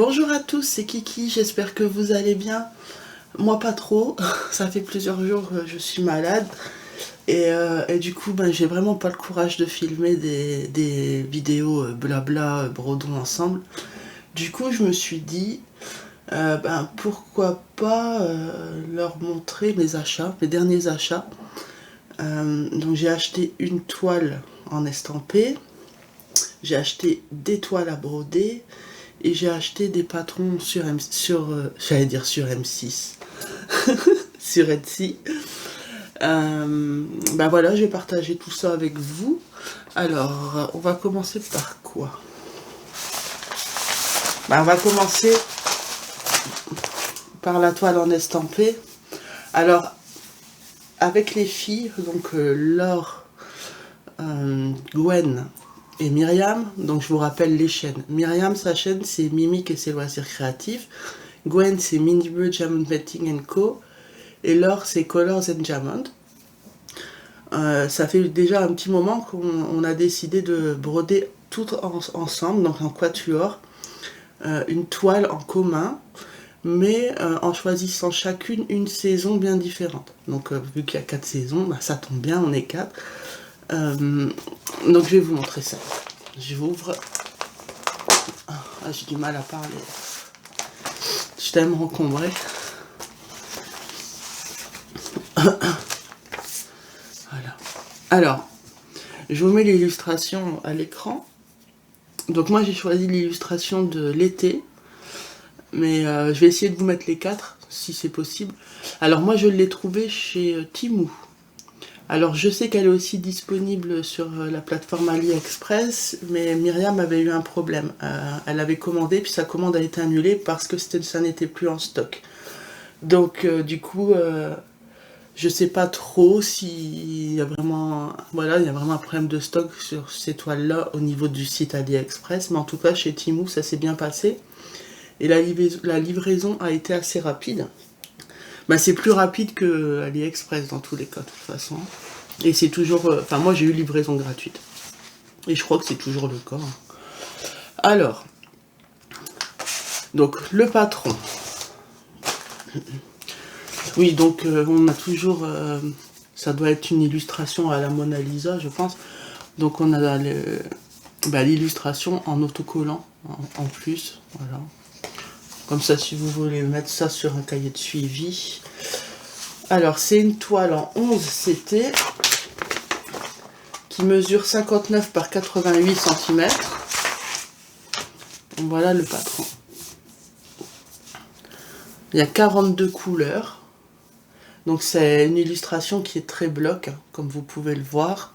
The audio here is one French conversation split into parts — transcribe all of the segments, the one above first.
Bonjour à tous, c'est Kiki, j'espère que vous allez bien. Moi pas trop, ça fait plusieurs jours que je suis malade et du coup j'ai vraiment pas le courage de filmer des vidéos blabla brodons ensemble. Du coup je me suis dit pourquoi pas leur montrer mes achats, mes derniers achats. Donc j'ai acheté une toile en estampé, j'ai acheté des toiles à broder et j'ai acheté des patrons j'allais dire sur M6, sur Etsy. Voilà, je vais partager tout ça avec vous. Alors, on va commencer par quoi? On va commencer par la toile en estampé. Alors, avec les filles, donc Laure, Gwen et Myriam, donc je vous rappelle les chaînes. Myriam, sa chaîne, c'est Mimique et ses loisirs créatifs. Gwen, c'est Minibird Diamond Painting Co. Et Laure, c'est Colors and Diamond. Ça fait déjà un petit moment qu'on a décidé de broder tout ensemble, donc en quatuor, une toile en commun, mais en choisissant chacune une saison bien différente. Donc vu qu'il y a 4 saisons, ça tombe bien, on est 4. Donc je vais vous montrer ça. J'ouvre. J'ai du mal à parler. Je suis tellement encombrée. Voilà. Alors, je vous mets l'illustration à l'écran. Donc moi j'ai choisi l'illustration de l'été. Mais je vais essayer de vous mettre les 4, si c'est possible. Alors moi je l'ai trouvée chez Temu. Alors je sais qu'elle est aussi disponible sur la plateforme AliExpress, mais Myriam avait eu un problème. Elle avait commandé, puis sa commande a été annulée parce que ça n'était plus en stock. Donc du coup, je sais pas trop s'il y a vraiment, il y a vraiment un problème de stock sur ces toiles-là au niveau du site AliExpress, mais en tout cas chez Temu ça s'est bien passé. Et la livraison a été assez rapide. C'est plus rapide que AliExpress dans tous les cas de toute façon. Et c'est toujours... moi j'ai eu livraison gratuite. Et je crois que c'est toujours le cas. Alors. Donc le patron. Oui, donc on a toujours... ça doit être une illustration à la Mona Lisa, je pense. Donc on a l'illustration en autocollant en plus. Voilà. Comme ça, si vous voulez mettre ça sur un cahier de suivi. Alors, c'est une toile en 11 CT qui mesure 59 par 88 cm. Voilà le patron. Il y a 42 couleurs. Donc, c'est une illustration qui est très bloc, comme vous pouvez le voir.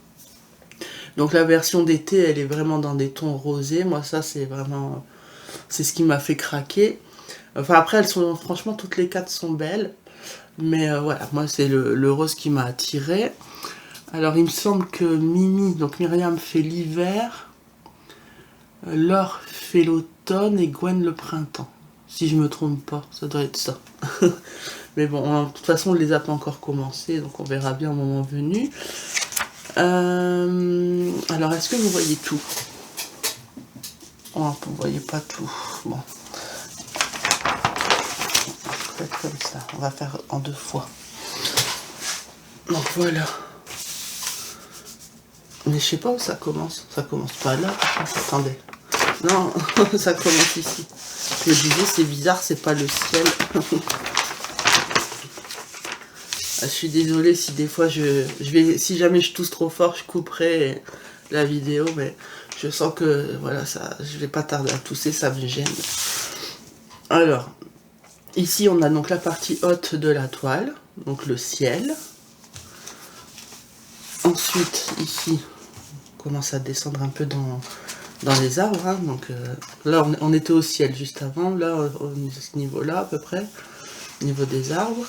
Donc, la version d'été, elle est vraiment dans des tons rosés. Moi, ça, c'est vraiment... c'est ce qui m'a fait craquer. Enfin après elles sont franchement toutes les 4 sont belles, mais voilà, moi c'est le rose qui m'a attiré. Alors il me semble que donc Myriam fait l'hiver, Laure fait l'automne et Gwen le printemps. Si je me trompe pas, ça doit être ça. Mais bon, de toute façon on les a pas encore commencé, donc on verra bien au moment venu. Alors est-ce que vous voyez tout? Oh, vous voyez pas tout. Bon. Comme ça, on va faire en 2 fois. Donc voilà. Mais je sais pas où ça commence. Ça commence pas là. Attendez. Non, ça commence ici. Je me disais c'est bizarre, c'est pas le ciel. Je suis désolée si des fois si jamais je tousse trop fort, je couperai la vidéo, mais je sens que voilà, je vais pas tarder à tousser, ça me gêne. Alors. Ici, on a donc la partie haute de la toile, donc le ciel. Ensuite, ici, on commence à descendre un peu dans les arbres. Hein. Donc là, on était au ciel juste avant, là, à ce niveau-là à peu près, au niveau des arbres.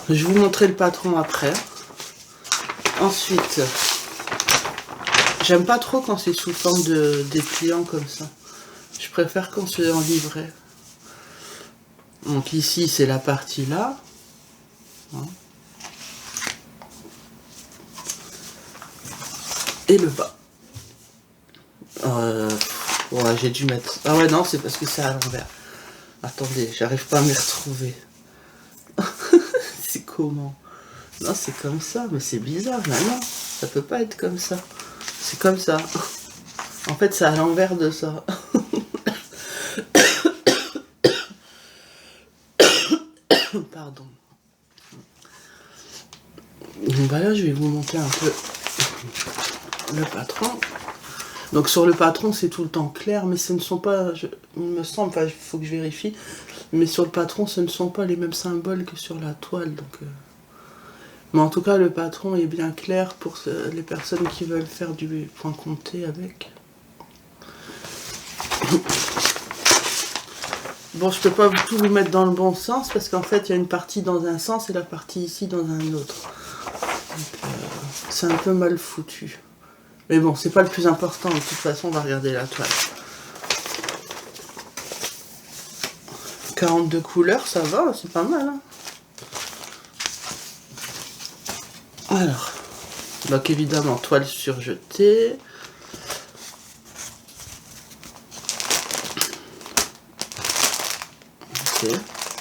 Je vais vous montrer le patron après. Ensuite, j'aime pas trop quand c'est sous forme de dépliant comme ça. Je préfère quand c'est en livret. Donc ici, c'est la partie là. Et le bas. Ouais, j'ai dû mettre... Ah ouais, non, c'est parce que c'est à l'envers. Attendez, j'arrive pas à m'y retrouver. C'est comment? Non, c'est comme ça, mais c'est bizarre, là, non. Ça peut pas être comme ça. C'est comme ça. En fait, c'est à l'envers de ça. Pardon. Donc voilà, je vais vous montrer un peu le patron. Donc sur le patron, c'est tout le temps clair, mais ce ne sont pas, il me semble, enfin il faut que je vérifie, mais sur le patron, ce ne sont pas les mêmes symboles que sur la toile. Donc, mais en tout cas, le patron est bien clair pour les personnes qui veulent faire du point compté avec. Bon, je peux pas tout vous mettre dans le bon sens parce qu'en fait, il y a une partie dans un sens et la partie ici dans un autre. C'est un peu mal foutu. Mais bon, c'est pas le plus important. De toute façon, on va regarder la toile. 42 couleurs, ça va, c'est pas mal. Hein. Alors, donc évidemment, toile surjetée. Ok.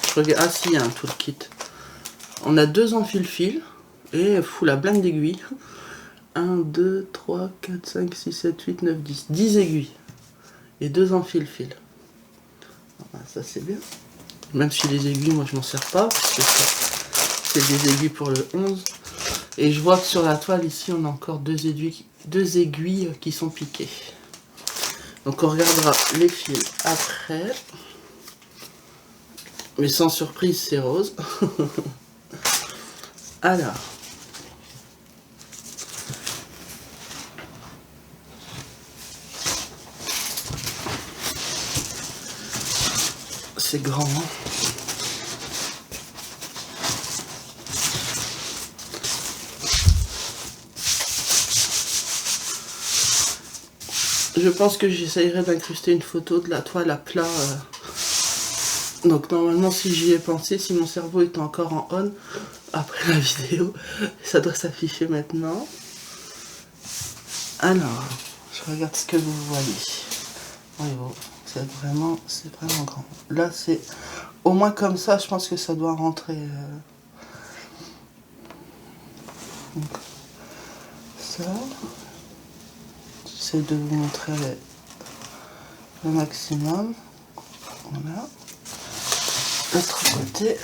Je regarde. Ah si, il y a un toolkit. On a 2 enfils-fils et la blinde d'aiguilles. 1, 2, 3, 4, 5, 6, 7, 8, 9, 10. 10 aiguilles. Et 2 enfils-fils. Ça c'est bien. Même si les aiguilles, moi je m'en sers pas. Parce que c'est des aiguilles pour le 11. Et je vois que sur la toile ici, on a encore 2 aiguilles qui sont piquées. Donc on regardera les fils après. Mais sans surprise, c'est rose. Alors. C'est grand. Hein. Je pense que j'essayerai d'incruster une photo de la toile à plat. Donc normalement, si j'y ai pensé, si mon cerveau est encore en on, après la vidéo, ça doit s'afficher maintenant. Alors, je regarde ce que vous voyez. Oui, bon, c'est vraiment grand. Là, c'est au moins comme ça, je pense que ça doit rentrer. Donc, ça, j'essaie de vous montrer le maximum. Voilà. L'autre côté.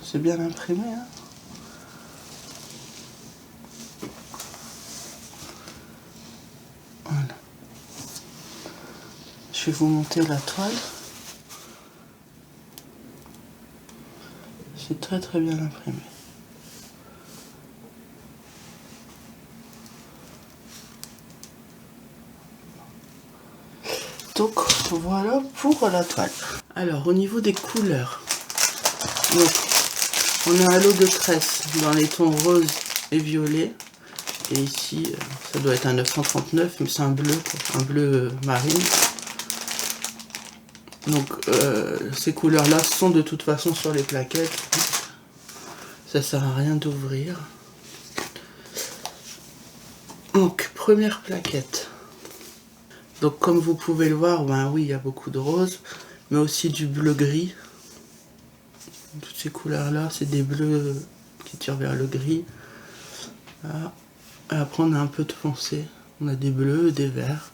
C'est bien imprimé. Hein. Voilà. Je vais vous monter la toile. C'est très très bien imprimé. Donc voilà pour la toile. Alors au niveau des couleurs, donc, on a un lot de tresse dans les tons rose et violet. Et ici, ça doit être un 939, mais c'est un bleu, quoi, un bleu marine. Donc ces couleurs-là sont de toute façon sur les plaquettes. Ça sert à rien d'ouvrir. Donc première plaquette. Donc comme vous pouvez le voir, ben oui, il y a beaucoup de rose, mais aussi du bleu gris. Toutes ces couleurs-là, c'est des bleus qui tirent vers le gris. Voilà. Et après, on a un peu de foncé. On a des bleus, des verts.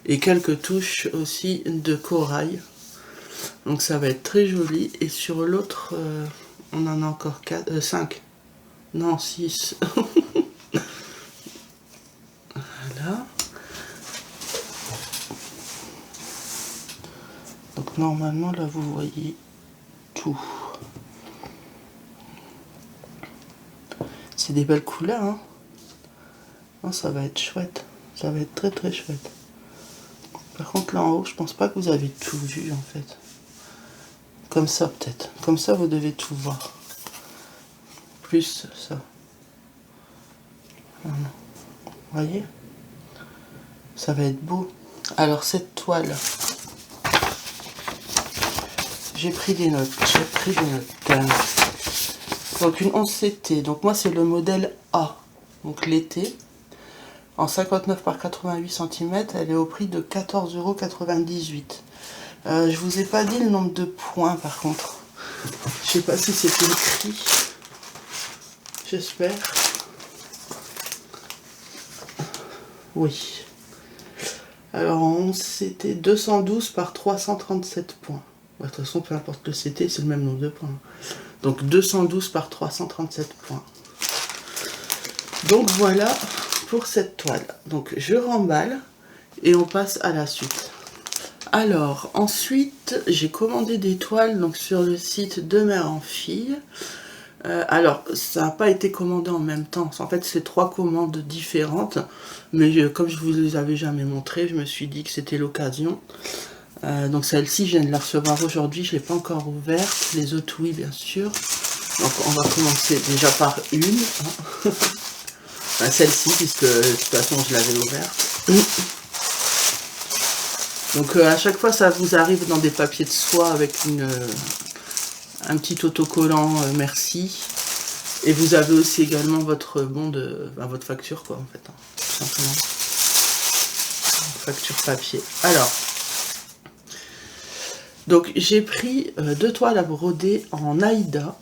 Et quelques touches aussi de corail. Donc ça va être très joli. Et sur l'autre, on en a encore 5. Non, 6. Voilà. Donc normalement, là, vous voyez tout. C'est des belles couleurs, hein. Non, ça va être chouette. Ça va être très très chouette. Par contre, là en haut, je pense pas que vous avez tout vu, en fait. Comme ça, peut-être. Comme ça, vous devez tout voir. Plus ça. Voilà. Vous voyez? Ça va être beau. Alors, cette toile, j'ai pris des notes. J'ai pris des notes. Donc une 11 CT, donc moi c'est le modèle A, donc l'été, en 59 par 88 cm, elle est au prix de 14,98 €. Je vous ai pas dit le nombre de points par contre, je sais pas si c'était écrit, j'espère, oui. Alors en 11 CT, 212 par 337 points. De toute façon, peu importe le CT, c'est le même nombre de points. Donc 212 par 337 points. Donc voilà pour cette toile. Donc je remballe et on passe à la suite. Alors ensuite, j'ai commandé des toiles donc, sur le site de Mère en Fille. Alors ça n'a pas été commandé en même temps. En fait, c'est 3 commandes différentes. Mais comme je vous les avais jamais montré, je me suis dit que c'était l'occasion. Donc celle-ci, je viens de la recevoir aujourd'hui, je ne l'ai pas encore ouverte, les autres oui bien sûr. Donc on va commencer déjà par une, hein. Enfin, celle-ci, puisque de toute façon je l'avais ouverte. Donc à chaque fois ça vous arrive dans des papiers de soie avec un petit autocollant merci. Et vous avez aussi également votre bon de votre facture quoi en fait, hein, tout simplement. Facture papier. Alors. Donc j'ai pris 2 toiles à broder en Aïda.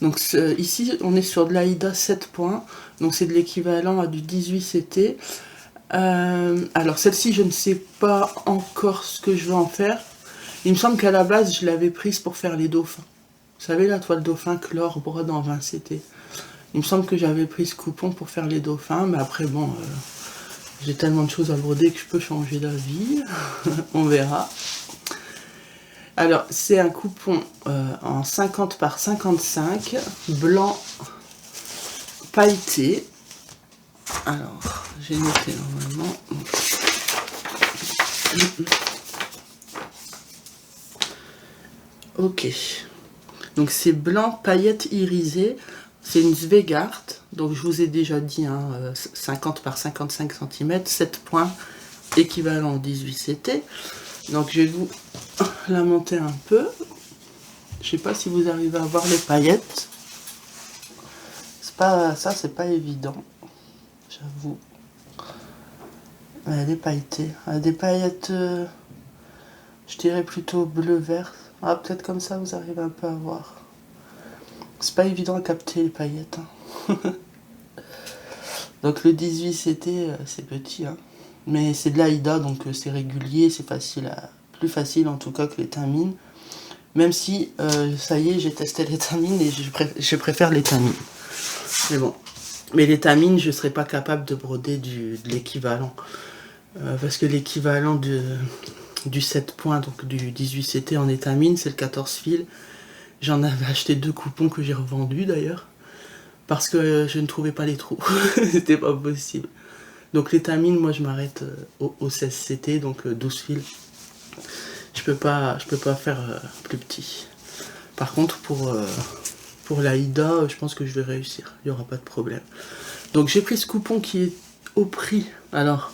Donc ici on est sur de l'Aïda 7 points. Donc c'est de l'équivalent à du 18 CT. Alors celle-ci je ne sais pas encore ce que je vais en faire. Il me semble qu'à la base je l'avais prise pour faire les dauphins. Vous savez la toile dauphin que Laure brode en 20 CT. Il me semble que j'avais pris ce coupon pour faire les dauphins. Mais après bon, j'ai tellement de choses à broder que je peux changer d'avis. On verra. Alors, c'est un coupon en 50 par 55, blanc pailleté. Alors, j'ai noté normalement. Ok. Donc, c'est blanc paillette irisée. C'est une Svegart. Donc, je vous ai déjà dit, hein, 50 par 55 cm, 7 points, équivalent 18 CT. Donc, je vais vous la monter un peu. Je sais pas si vous arrivez à voir les paillettes. C'est pas ça, c'est pas évident, j'avoue. Elle est pailletée. Elle a des paillettes, je dirais plutôt bleu-vert. Ah, peut-être comme ça vous arrivez un peu à voir. C'est pas évident à capter les paillettes. Hein. Donc le 18 c'était c'est petit, hein. Mais c'est de l'Aïda, donc c'est régulier, c'est facile à... plus facile en tout cas que les tamines. Même si, ça y est, j'ai testé les tamines et je préfère les tamines. Mais bon. Mais les tamines, je ne serais pas capable de broder de l'équivalent. Parce que l'équivalent du 7 points, donc du 18 CT en étamine, c'est le 14 fils. J'en avais acheté 2 coupons que j'ai revendus d'ailleurs. Parce que je ne trouvais pas les trous. C'était pas possible. Donc l'étamine, moi je m'arrête au 16 CT, donc 12 fils. Je peux pas faire plus petit. Par contre, pour l'Aïda, je pense que je vais réussir. Il n'y aura pas de problème. Donc j'ai pris ce coupon qui est au prix. Alors,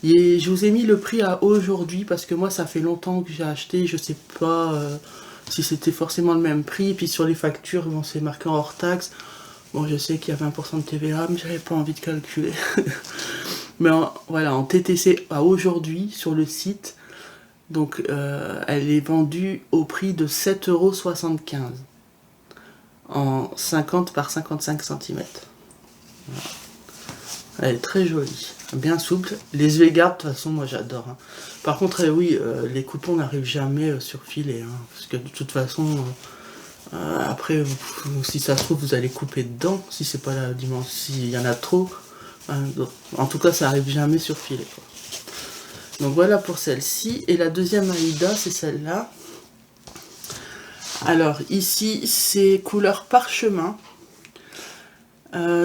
je vous ai mis le prix à aujourd'hui parce que moi, ça fait longtemps que j'ai acheté. Je sais pas si c'était forcément le même prix. Et puis sur les factures, bon, c'est marqué en hors taxe. Bon, je sais qu'il y a 20% de TVA, mais j'avais pas envie de calculer. Mais voilà, en TTC à aujourd'hui sur le site. Donc elle est vendue au prix de 7,75 € en 50 par 55 cm. Voilà. Elle est très jolie, bien souple. Les Svegart, de toute façon, moi j'adore. Hein. Par contre, oui, les coupons n'arrivent jamais sur filet. Hein, parce que de toute façon, après, si ça se trouve, vous allez couper dedans. Si c'est pas la dimension, s'il y en a trop. Hein, en tout cas, ça arrive jamais sur filet. Quoi. Donc voilà pour celle-ci. Et la deuxième Aïda, c'est celle-là. Alors ici, c'est couleur parchemin.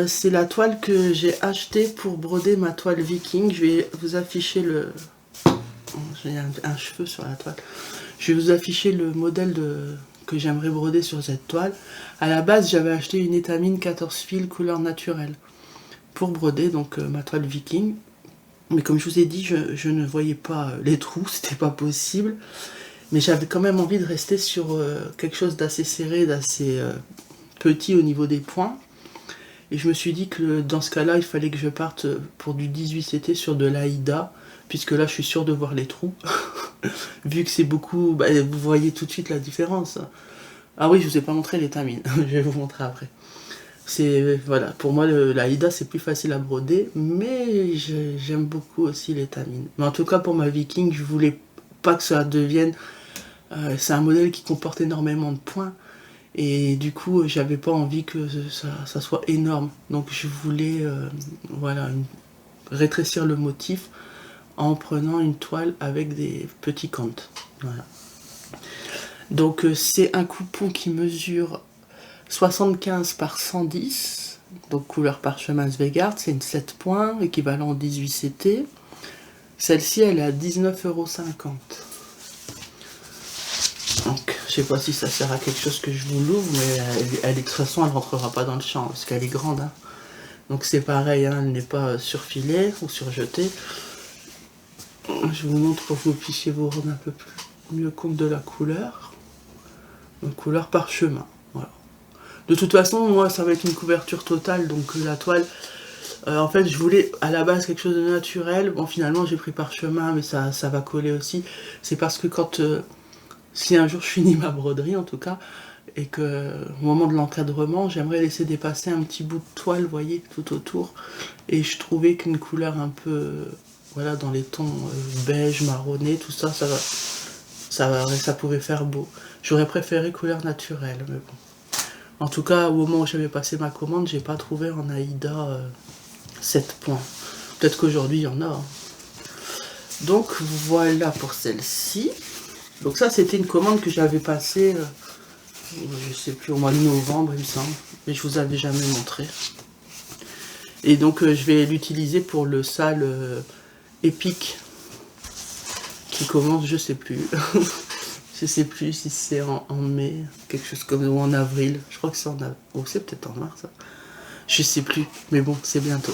C'est la toile que j'ai achetée pour broder ma toile viking. Je vais vous afficher le... J'ai un cheveu sur la toile. Je vais vous afficher le modèle que j'aimerais broder sur cette toile. À la base, j'avais acheté une étamine 14 fils couleur naturelle pour broder donc ma toile viking. Mais comme je vous ai dit, je ne voyais pas les trous, c'était pas possible. Mais j'avais quand même envie de rester sur quelque chose d'assez serré, d'assez petit au niveau des points. Et je me suis dit que dans ce cas-là, il fallait que je parte pour du 18CT sur de l'Aïda, puisque là, je suis sûr de voir les trous. Vu que c'est beaucoup... Bah, vous voyez tout de suite la différence. Ah oui, je vous ai pas montré l'étamine. Je vais vous montrer après. Voilà, pour moi, l'Aïda, c'est plus facile à broder, mais j'aime beaucoup aussi l'étamine. Mais en tout cas, pour ma Viking, je voulais pas que ça devienne... c'est un modèle qui comporte énormément de points. Et du coup, j'avais pas envie que ça soit énorme. Donc je voulais voilà, rétrécir le motif en prenant une toile avec des petits cantes. Voilà. Donc c'est un coupon qui mesure 75 par 110. Donc couleur parchemin Zweigart, c'est une 7 points, équivalent 18CT. Celle-ci, elle est à 19,50 €. Donc, je sais pas si ça sert à quelque chose que je vous l'ouvre, mais de toute façon, elle rentrera pas dans le champ, parce qu'elle est grande. Hein. Donc c'est pareil, hein, elle n'est pas surfilée ou surjetée. Je vous montre pour que vous puissiez vous rendre un peu mieux compte de la couleur. Une couleur parchemin. Voilà. De toute façon, moi, ça va être une couverture totale, donc la toile... en fait, je voulais à la base quelque chose de naturel. Bon, finalement, j'ai pris parchemin, mais ça va coller aussi. C'est parce que quand... si un jour je finis ma broderie en tout cas, et que au moment de l'encadrement, j'aimerais laisser dépasser un petit bout de toile, vous voyez, tout autour. Et je trouvais qu'une couleur un peu, voilà, dans les tons beige, marronné, tout ça, ça pouvait faire beau. J'aurais préféré couleur naturelle, mais bon. En tout cas, au moment où j'avais passé ma commande, j'ai pas trouvé en Aïda 7 points. Peut-être qu'aujourd'hui, il y en a. Hein. Donc voilà pour celle-ci. Donc ça, c'était une commande que j'avais passée, je sais plus, au mois de novembre, il me semble. Mais je vous avais jamais montré. Et donc, je vais l'utiliser pour le sale épique qui commence, je sais plus. Je sais plus si c'est en mai, quelque chose comme, ou en avril. Je crois que c'est en avril. Oh, c'est peut-être en mars. Ça. Je sais plus. Mais bon, c'est bientôt.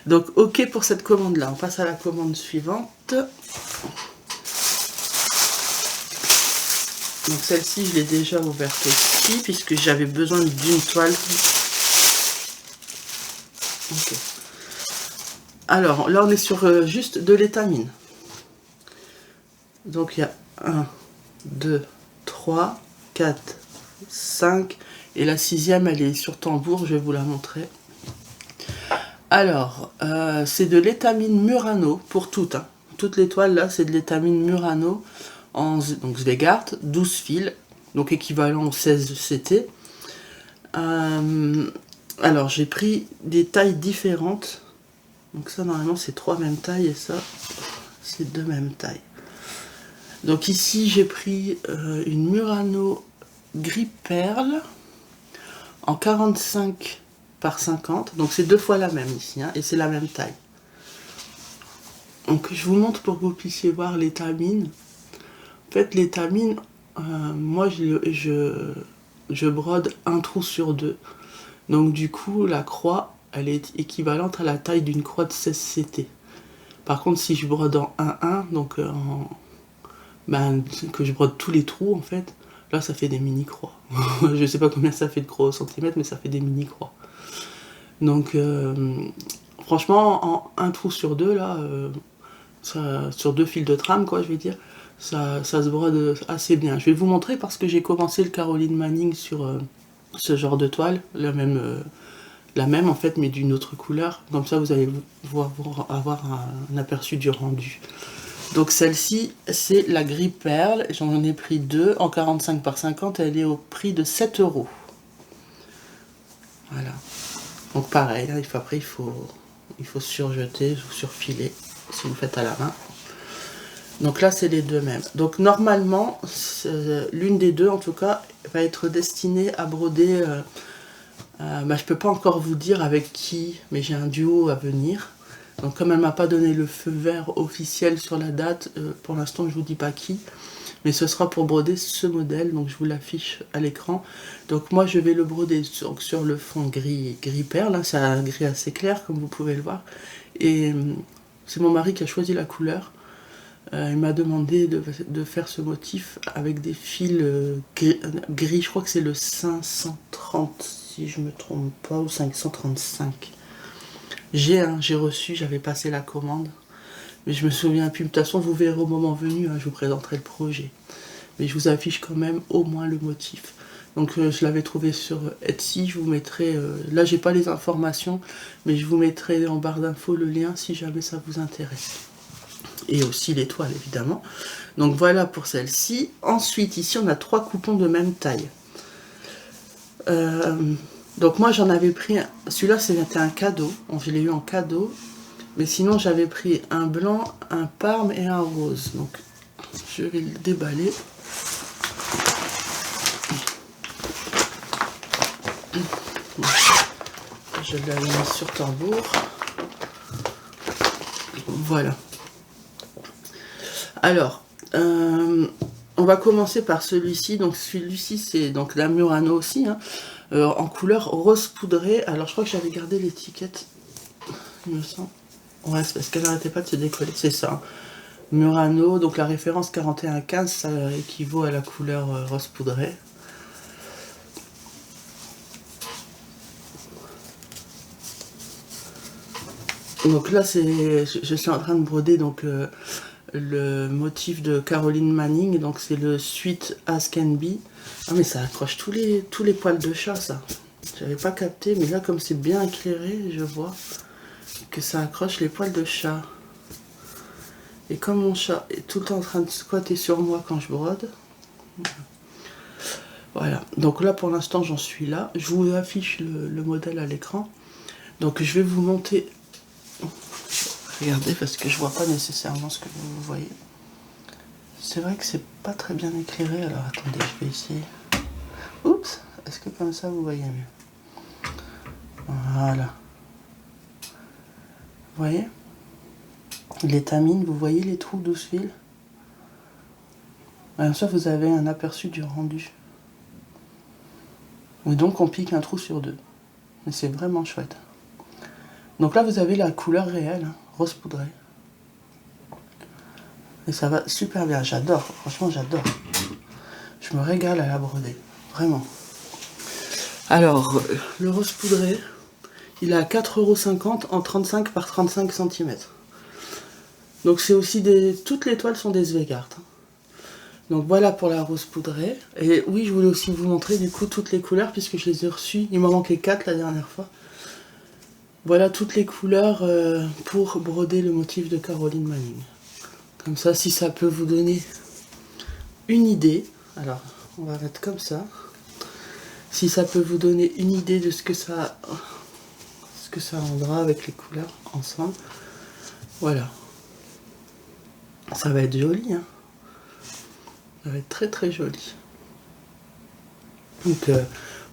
Donc, ok pour cette commande-là. On passe à la commande suivante. Donc celle-ci, je l'ai déjà ouverte aussi, puisque j'avais besoin d'une toile. Okay. Alors, là, on est sur juste de l'étamine. Donc, il y a 1, 2, 3, 4, 5. Et la 6e, elle est sur tambour, je vais vous la montrer. Alors, c'est de l'étamine Murano, pour toutes. Hein. Toutes les toiles, là, c'est de l'étamine Murano. Donc Zweigart, 12 fils, donc équivalent 16 CT. Alors j'ai pris des tailles différentes. Donc ça normalement c'est 3 mêmes tailles et ça c'est 2 mêmes tailles. Donc ici j'ai pris une Murano gris perle en 45 par 50. Donc c'est 2 fois la même ici hein, et c'est la même taille. Donc je vous montre pour que vous puissiez voir l'étamine. En fait, l'étamine, moi je brode un trou sur 2. Donc du coup, la croix, elle est équivalente à la taille d'une croix de 16 CT. Par contre, si je brode en 1-1, donc que je brode tous les trous en fait, là ça fait des mini-croix. Je sais pas combien ça fait de croix au centimètre, mais ça fait des mini-croix. Donc franchement, en un trou sur 2, là, sur 2 fils de trame, quoi, je vais dire, ça se brode assez bien. Je vais vous montrer parce que j'ai commencé le Caroline Manning sur ce genre de toile, la même en fait, mais d'une autre couleur. Comme ça, vous allez avoir un aperçu du rendu. Donc celle-ci, c'est la gris perle. J'en ai pris 2 en 45 par 50. Elle est au prix de 7 €. Voilà. Donc pareil, hein, après il faut surjeter ou surfiler si vous faites à la main. Donc là, c'est les deux mêmes. Donc normalement, l'une des deux, en tout cas, va être destinée à broder. Je peux pas encore vous dire avec qui, mais j'ai un duo à venir. Donc comme elle m'a pas donné le feu vert officiel sur la date, pour l'instant, je vous dis pas qui. Mais ce sera pour broder ce modèle, donc je vous l'affiche à l'écran. Donc moi, je vais le broder sur le fond gris perle. Hein, c'est un gris assez clair, comme vous pouvez le voir. Et c'est mon mari qui a choisi la couleur. Il m'a demandé de faire ce motif avec des fils gris, je crois que c'est le 530 si je me trompe pas, ou 535. J'ai reçu, j'avais passé la commande, mais je me souviens plus. De toute façon, vous verrez au moment venu, hein, je vous présenterai le projet. Mais je vous affiche quand même au moins le motif. Donc je l'avais trouvé sur Etsy, je vous mettrai, là j'ai pas les informations, mais je vous mettrai en barre d'infos le lien si jamais ça vous intéresse. Et aussi l'étoile évidemment. Donc voilà pour celle-ci. Ensuite ici on a 3 coupons de même taille. Donc moi j'en avais pris, celui-là c'était un cadeau, je l'ai eu en cadeau. Mais sinon j'avais pris un blanc, un parme et un rose. Donc je vais le déballer. Je l'avais mis sur tambour. Voilà. Alors, on va commencer par celui-ci. Donc celui-ci c'est donc la Murano aussi, hein, en couleur rose poudré. Alors je crois que j'avais gardé l'étiquette, il me semble. Ouais, c'est parce qu'elle n'arrêtait pas de se décoller, c'est ça. Murano, donc la référence 4115, ça équivaut à la couleur rose poudré. Donc là, je suis en train de broder donc le motif de Caroline Manning, donc c'est le Sweet As Can Be. Ah mais ça accroche tous les poils de chat, ça. J'avais pas capté, mais là comme c'est bien éclairé, je vois que ça accroche les poils de chat. Et comme mon chat est tout le temps en train de squatter sur moi quand je brode, voilà. Donc là pour l'instant j'en suis là. Je vous affiche le modèle à l'écran. Donc je vais vous monter. Regardez parce que je vois pas nécessairement ce que vous voyez. C'est vrai que c'est pas très bien éclairé, alors attendez, je vais essayer. Oups, est-ce que comme ça vous voyez mieux? Voilà. Vous voyez? L'étamine, vous voyez les trous 12 fils? Bien sûr, vous avez un aperçu du rendu. Et donc on pique un trou sur 2. Mais c'est vraiment chouette. Donc là vous avez la couleur réelle, hein, rose poudré. Et ça va super bien, j'adore, franchement j'adore. Je me régale à la broder, vraiment. Alors, le rose poudré, il est à 4,50 € en 35 par 35 cm. Donc c'est aussi toutes les toiles sont des Zweigart. Donc voilà pour la rose poudrée. Et oui, je voulais aussi vous montrer du coup toutes les couleurs puisque je les ai reçues. Il m'en manquait 4 la dernière fois. Voilà toutes les couleurs pour broder le motif de Caroline Manning. Comme ça, si ça peut vous donner une idée. Alors, on va mettre comme ça. Si ça peut vous donner une idée de ce que ça rendra avec les couleurs ensemble. Voilà. Ça va être joli, hein. Ça va être très très joli. Donc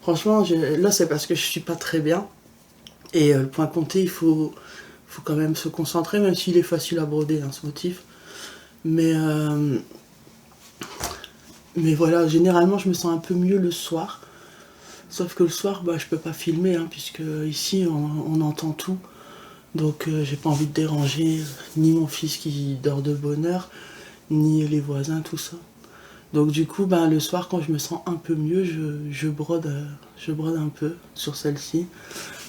franchement, là c'est parce que je suis pas très bien. Et le point compté, il faut quand même se concentrer, même s'il est facile à broder, hein, ce motif. Mais voilà, généralement je me sens un peu mieux le soir. Sauf que le soir, bah, je peux pas filmer, hein, puisque ici on entend tout. Donc j'ai pas envie de déranger ni mon fils qui dort de bonne heure, ni les voisins, tout ça. Donc du coup, bah, le soir quand je me sens un peu mieux, je brode un peu sur celle-ci.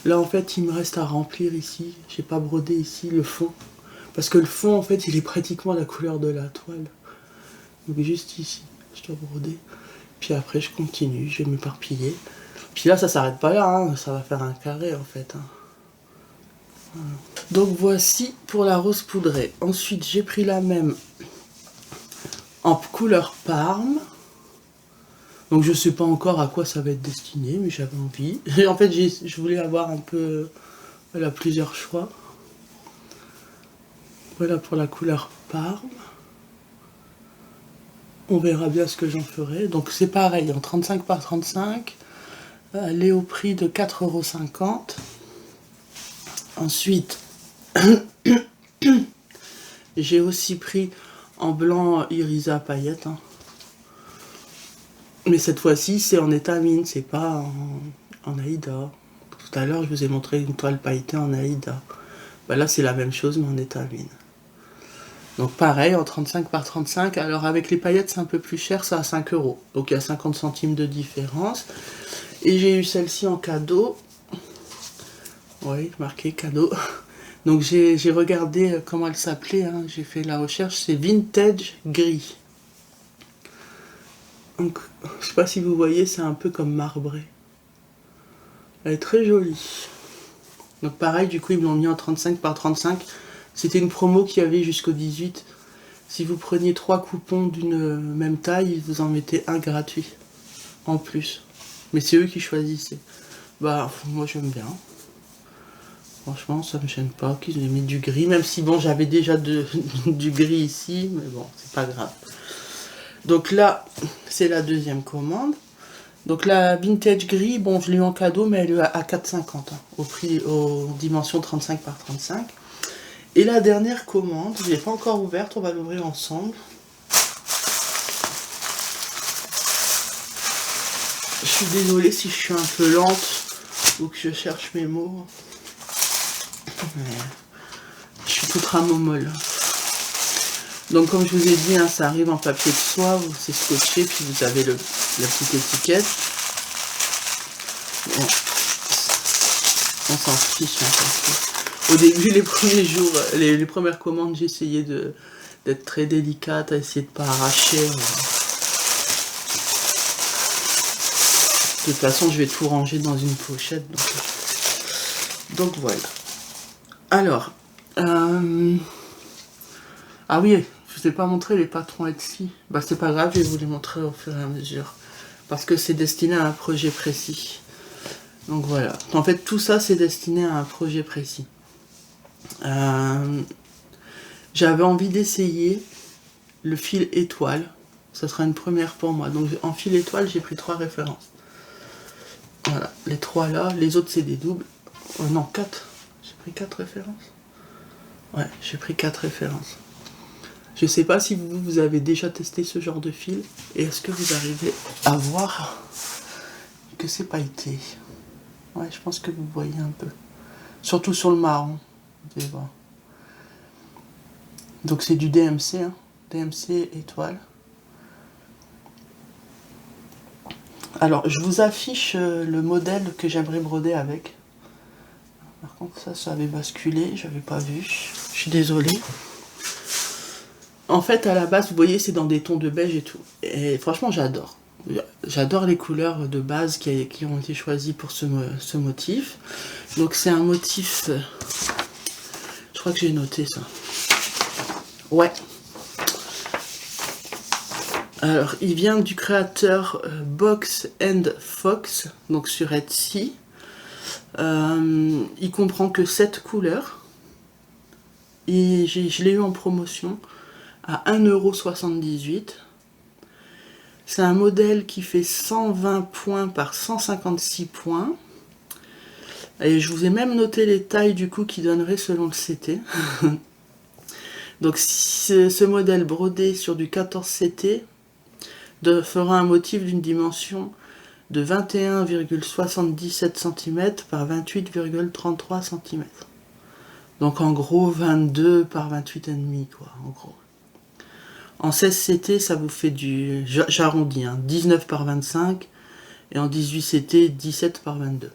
Là en fait il me reste à remplir ici, j'ai pas brodé ici le fond. Parce que le fond en fait il est pratiquement la couleur de la toile. Donc juste ici, je dois broder. Puis après je continue, je vais m'éparpiller. Puis là ça s'arrête pas là, hein, ça va faire un carré en fait. Hein. Voilà. Donc voici pour la rose poudrée. Ensuite j'ai pris la même en couleur parme. Donc je sais pas encore à quoi ça va être destiné, mais j'avais envie. Et en fait je voulais avoir un peu, voilà, plusieurs choix. Voilà pour la couleur parme. On verra bien ce que j'en ferai. Donc c'est pareil, en 35 par 35. Elle est au prix de 4,50 €. Ensuite, j'ai aussi pris en blanc Irisa paillettes. Hein. Mais cette fois-ci, c'est en étamine, c'est pas en Aïda. Tout à l'heure, je vous ai montré une toile pailletée en Aïda. Bah là, c'est la même chose, mais en étamine. Donc pareil, en 35 par 35. Alors avec les paillettes, c'est un peu plus cher, ça à 5 euros. Donc il y a 50 centimes de différence. Et j'ai eu celle-ci en cadeau. Oui, marqué cadeau. Donc j'ai regardé comment elle s'appelait, hein. J'ai fait la recherche, c'est Vintage Gris. Donc je sais pas si vous voyez, c'est un peu comme marbré. Elle est très jolie. Donc pareil, du coup ils me l'ont mis en 35 par 35. C'était une promo qu'il y avait jusqu'au 18. Si vous preniez 3 coupons d'une même taille, ils vous en mettaient un gratuit. En plus. Mais c'est eux qui choisissaient. Bah moi j'aime bien. Franchement, ça me gêne pas qu'ils aient mis du gris, même si bon, j'avais déjà du gris ici, mais bon, c'est pas grave. Donc là, c'est la deuxième commande. Donc la vintage gris, bon, je l'ai eu en cadeau, mais elle est à 4,50 hein, aux dimensions 35 par 35. Et la dernière commande, je l'ai pas encore ouverte, on va l'ouvrir ensemble. Je suis désolée si je suis un peu lente ou que je cherche mes mots. Je suis toute ramomolle. Donc comme je vous ai dit, hein, ça arrive en papier de soie, c'est scotché, puis vous avez la petite étiquette. Bon, on s'en fiche un peu. Au début, les premiers jours, les premières commandes, j'ai essayé d'être très délicate, à essayer de ne pas arracher. De toute façon, je vais tout ranger dans une pochette. Donc voilà. Alors, ah oui, je vous ai pas montré les patrons Etsy. Bah c'est pas grave, je vais vous les montrer au fur et à mesure. Parce que c'est destiné à un projet précis. Donc voilà. En fait, tout ça, c'est destiné à un projet précis. J'avais envie d'essayer le fil étoile. Ça sera une première pour moi. Donc en fil étoile, j'ai pris 3 références. Voilà, les 3 là. Les autres, c'est des doubles. Non, 4. J'ai pris 4 références. Ouais, j'ai pris 4 références. Je sais pas si vous avez déjà testé ce genre de fil. Et est-ce que vous arrivez à voir que c'est pailleté? Ouais, je pense que vous voyez un peu. Surtout sur le marron. Vous allez voir. Donc c'est du DMC, hein. DMC étoile. Alors, je vous affiche le modèle que j'aimerais broder avec. Par contre, ça avait basculé, j'avais pas vu. Je suis désolée. En fait, à la base, vous voyez, c'est dans des tons de beige et tout. Et franchement, j'adore. J'adore les couleurs de base qui ont été choisies pour ce motif. Donc, c'est un motif... je crois que j'ai noté ça. Ouais. Alors, il vient du créateur Box and Fox, donc sur Etsy. Il comprend que 7 couleurs. Et je l'ai eu en promotion à 1,78 €. C'est un modèle qui fait 120 points par 156 points. Et je vous ai même noté les tailles du coup qui donneraient selon le CT. Donc ce modèle brodé sur du 14 CT fera un motif d'une dimension de 21,77 cm par 28,33 cm. Donc en gros 22 par 28,5 quoi, en gros. En 16 CT, ça vous fait du, j'arrondis, hein, 19 par 25, et en 18 CT, 17 par 22.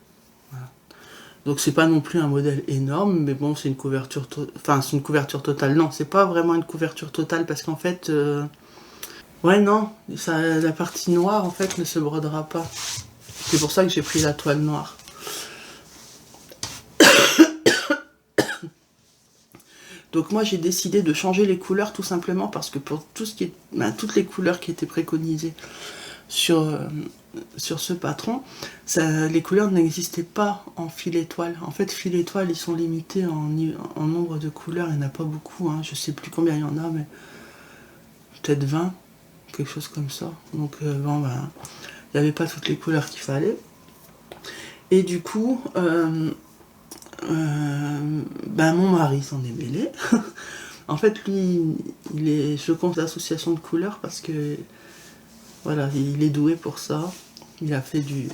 Voilà. Donc c'est pas non plus un modèle énorme, mais bon, c'est une couverture, c'est une couverture totale. Non, c'est pas vraiment une couverture totale, parce qu'en fait, ouais, non, la partie noire, en fait, ne se brodera pas. C'est pour ça que j'ai pris la toile noire. Donc moi j'ai décidé de changer les couleurs tout simplement parce que pour tout ce qui est, toutes les couleurs qui étaient préconisées sur ce patron, les couleurs n'existaient pas en fil étoile. En fait, fil étoile, ils sont limités en nombre de couleurs, il n'y en a pas beaucoup, hein. Je sais plus combien il y en a, mais peut-être 20, quelque chose comme ça. Donc bon, il n'y avait pas toutes les couleurs qu'il fallait. Et du coup, mon mari s'en est mêlé. En fait, lui, je compte l'association de couleurs parce que voilà, il est doué pour ça. Il a fait du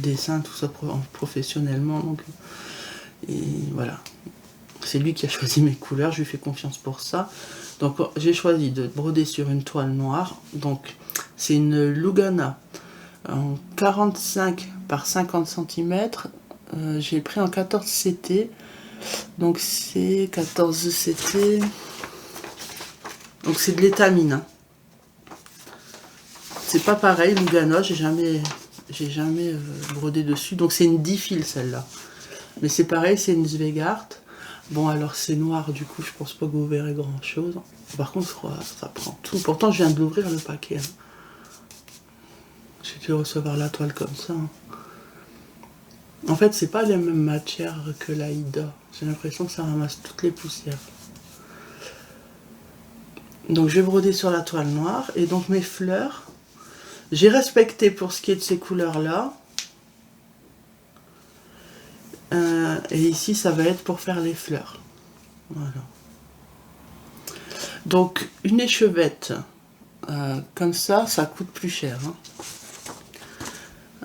dessin, tout ça professionnellement, donc et voilà. C'est lui qui a choisi mes couleurs, je lui fais confiance pour ça. Donc j'ai choisi de broder sur une toile noire. Donc c'est une Lugana en 45 par 50 cm. J'ai pris en 14 CT. Donc c'est 14 CT. Donc c'est de l'étamine. Hein. C'est pas pareil, Lugana, j'ai jamais brodé dessus. Donc c'est une 10 fils celle-là. Mais c'est pareil, c'est une Zweigart. Bon alors c'est noir, du coup je pense pas que vous verrez grand chose. Par contre ça prend tout. Pourtant je viens de l'ouvrir le paquet. Hein. J'ai dû recevoir la toile comme ça. Hein. En fait c'est pas les mêmes matières que l'Aïda. J'ai l'impression que ça ramasse toutes les poussières. Donc je vais broder sur la toile noire. Et donc mes fleurs, j'ai respecté pour ce qui est de ces couleurs là. Et ici ça va être pour faire les fleurs. Voilà. Donc une échevette comme ça coûte plus cher.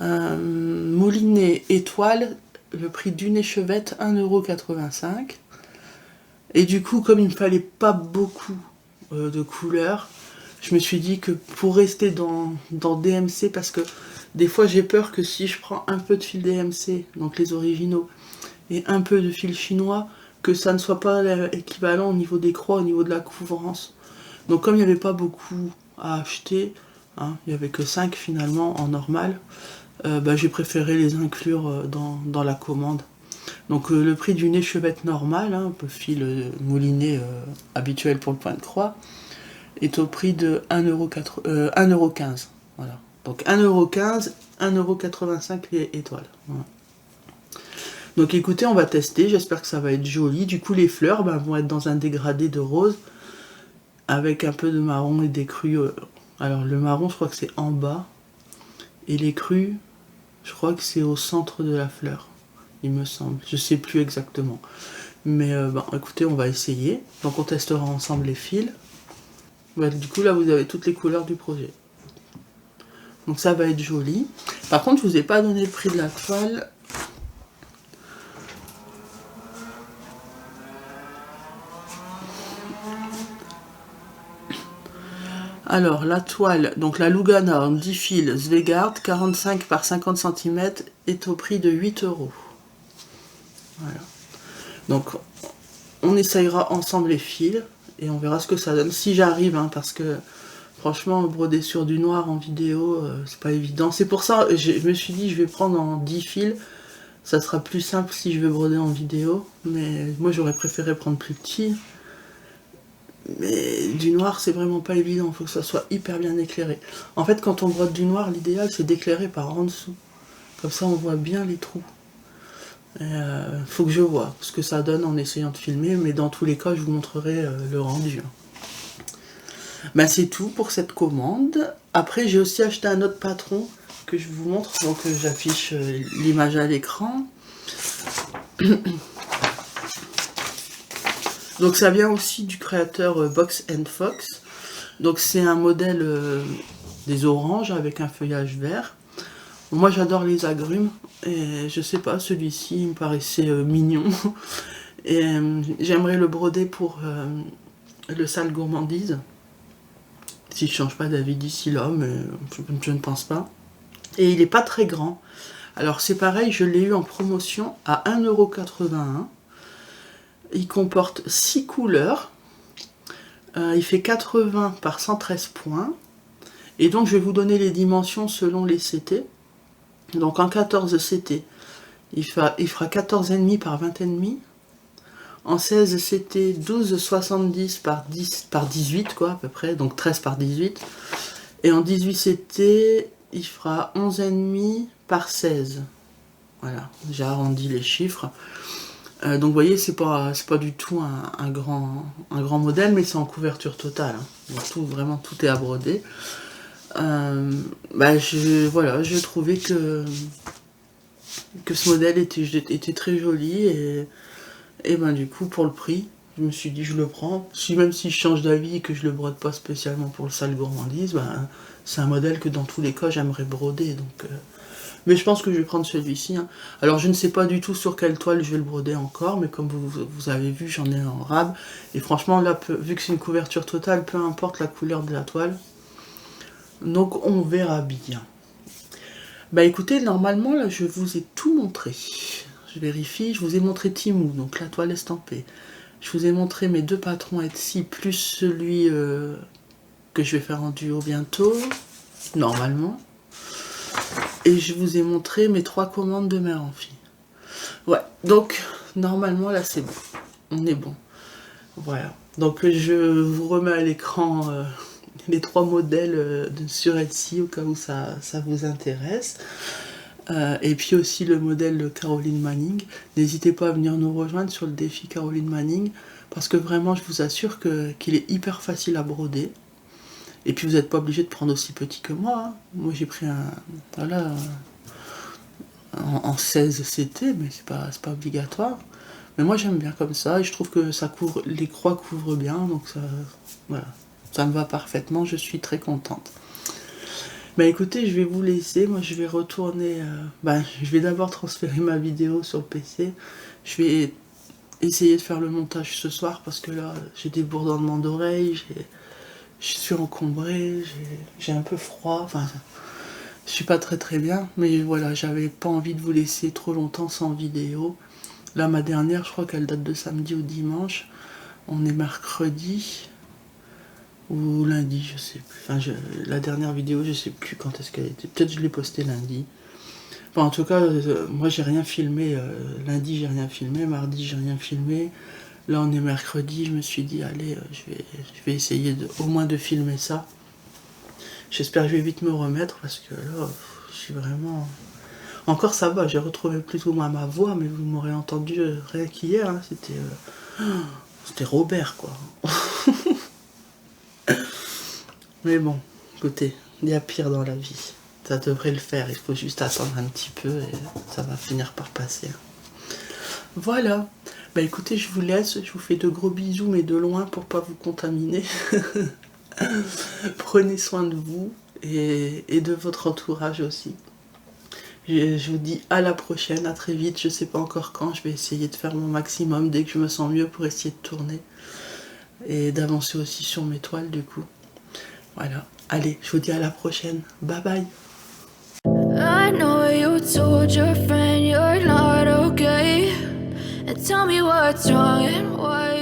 Hein. Moulinet étoile, le prix d'une échevette 1,85 €. Et du coup, comme il me fallait pas beaucoup de couleurs, je me suis dit que pour rester dans DMC, parce que des fois j'ai peur que si je prends un peu de fil DMC, donc les originaux, et un peu de fil chinois, que ça ne soit pas équivalent au niveau des croix, au niveau de la couvrance. Donc comme il n'y avait pas beaucoup à acheter, hein, il n'y avait que 5 finalement en normal, j'ai préféré les inclure dans la commande. Donc le prix d'une échevette normale, hein, un fil mouliné habituel pour le point de croix, est au prix de 1,15 €. Voilà. Donc 1,15 €, 1,85 € les étoiles. Voilà. Donc écoutez, on va tester, j'espère que ça va être joli. Du coup les fleurs vont être dans un dégradé de rose avec un peu de marron et des crus. Alors le marron je crois que c'est en bas et les crus je crois que c'est au centre de la fleur, il me semble. Je sais plus exactement. Mais écoutez, on va essayer. Donc on testera ensemble les fils. Du coup là vous avez toutes les couleurs du projet. Donc ça va être joli. Par contre je vous ai pas donné le prix de la toile. Alors la toile, donc la Lugana en 10 fils Zweigart 45 par 50 cm est au prix de 8 €. Voilà. Donc on essayera ensemble les fils et on verra ce que ça donne. Si j'arrive, hein, parce que franchement broder sur du noir en vidéo, c'est pas évident. C'est pour ça je me suis dit je vais prendre en 10 fils. Ça sera plus simple si je veux broder en vidéo. Mais moi j'aurais préféré prendre plus petit. Mais du noir c'est vraiment pas évident, il faut que ça soit hyper bien éclairé. En fait quand on brode du noir, l'idéal c'est d'éclairer par en dessous. Comme ça on voit bien les trous. Faut que je vois ce que ça donne en essayant de filmer, mais dans tous les cas je vous montrerai le rendu. C'est tout pour cette commande. Après j'ai aussi acheté un autre patron que je vous montre, donc j'affiche l'image à l'écran. Donc ça vient aussi du créateur Box & Fox. Donc c'est un modèle des oranges avec un feuillage vert. Moi j'adore les agrumes et je sais pas, celui-ci me paraissait mignon. Et j'aimerais le broder pour le sale gourmandise. Si je change pas d'avis d'ici là, mais je ne pense pas. Et il n'est pas très grand. Alors c'est pareil, je l'ai eu en promotion à 1,81 €. Il comporte 6 couleurs. Il fait 80 par 113 points. Et donc je vais vous donner les dimensions selon les CT. Donc en 14 CT, il fera 14,5 par 20,5. En 16 CT, 12,70 par 18 quoi à peu près, donc 13 par 18. Et en 18 CT, il fera 11,5 par 16. Voilà, j'ai arrondi les chiffres. Donc vous voyez, c'est pas du tout un grand modèle, mais c'est en couverture totale. Hein. Donc vraiment tout est à broder. Je trouvais que ce modèle était très joli et du coup pour le prix, je me suis dit je le prends. Même si je change d'avis et que je le brode pas spécialement pour le sale gourmandise, c'est un modèle que dans tous les cas j'aimerais broder. Donc Mais je pense que je vais prendre celui-ci. Hein. Alors je ne sais pas du tout sur quelle toile je vais le broder encore, mais comme vous avez vu, j'en ai un en rab. Et franchement, là, vu que c'est une couverture totale, peu importe la couleur de la toile. Donc on verra bien. Bah écoutez, normalement, là, je vous ai tout montré. Je vérifie, je vous ai montré Timou, donc la toile estampée. Je vous ai montré mes 2 patrons Etsy, plus celui que je vais faire en duo bientôt, normalement. Et je vous ai montré mes 3 commandes de mère en fille. Ouais, donc normalement là c'est bon. On est bon. Voilà. Donc je vous remets à l'écran les 3 modèles sur Etsy au cas où ça vous intéresse. Et puis aussi le modèle de Caroline Manning. N'hésitez pas à venir nous rejoindre sur le défi Caroline Manning. Parce que vraiment je vous assure qu'il est hyper facile à broder. Et puis vous n'êtes pas obligé de prendre aussi petit que moi. Hein. Moi j'ai pris un... Voilà... En 16 CT, mais c'est pas obligatoire. Mais moi j'aime bien comme ça, et je trouve que ça couvre, les croix couvrent bien, donc ça, voilà, ça me va parfaitement, je suis très contente. Bah écoutez, je vais vous laisser, moi je vais retourner, je vais d'abord transférer ma vidéo sur le PC, je vais essayer de faire le montage ce soir, parce que là j'ai des bourdonnements d'oreilles, je suis encombrée, j'ai un peu froid, enfin... Je suis pas très bien, mais voilà, j'avais pas envie de vous laisser trop longtemps sans vidéo. Là, ma dernière, je crois qu'elle date de samedi ou dimanche. On est mercredi ou lundi, je sais plus. Enfin, la dernière vidéo, je sais plus quand est-ce qu'elle était. Peut-être je l'ai postée lundi. Enfin, en tout cas, moi j'ai rien filmé. Lundi, j'ai rien filmé. Mardi, j'ai rien filmé. Là, on est mercredi. Je me suis dit, allez, je vais essayer au moins de filmer ça. J'espère que je vais vite me remettre parce que là, je suis vraiment... Encore ça va, j'ai retrouvé plus ou moins ma voix, mais vous m'aurez entendu rien qu'hier, hein, c'était Robert, quoi. Mais bon, écoutez, il y a pire dans la vie. Ça devrait le faire, il faut juste attendre un petit peu et ça va finir par passer. Voilà. Bah écoutez, je vous laisse, je vous fais de gros bisous, mais de loin pour pas vous contaminer. Prenez soin de vous et de votre entourage aussi. Je vous dis à la prochaine, à très vite, je sais pas encore quand, je vais essayer de faire mon maximum dès que je me sens mieux pour essayer de tourner et d'avancer aussi sur mes toiles du coup. Voilà, allez, je vous dis à la prochaine, bye bye. I know you told your friend you're not okay, and tell me what's wrong and why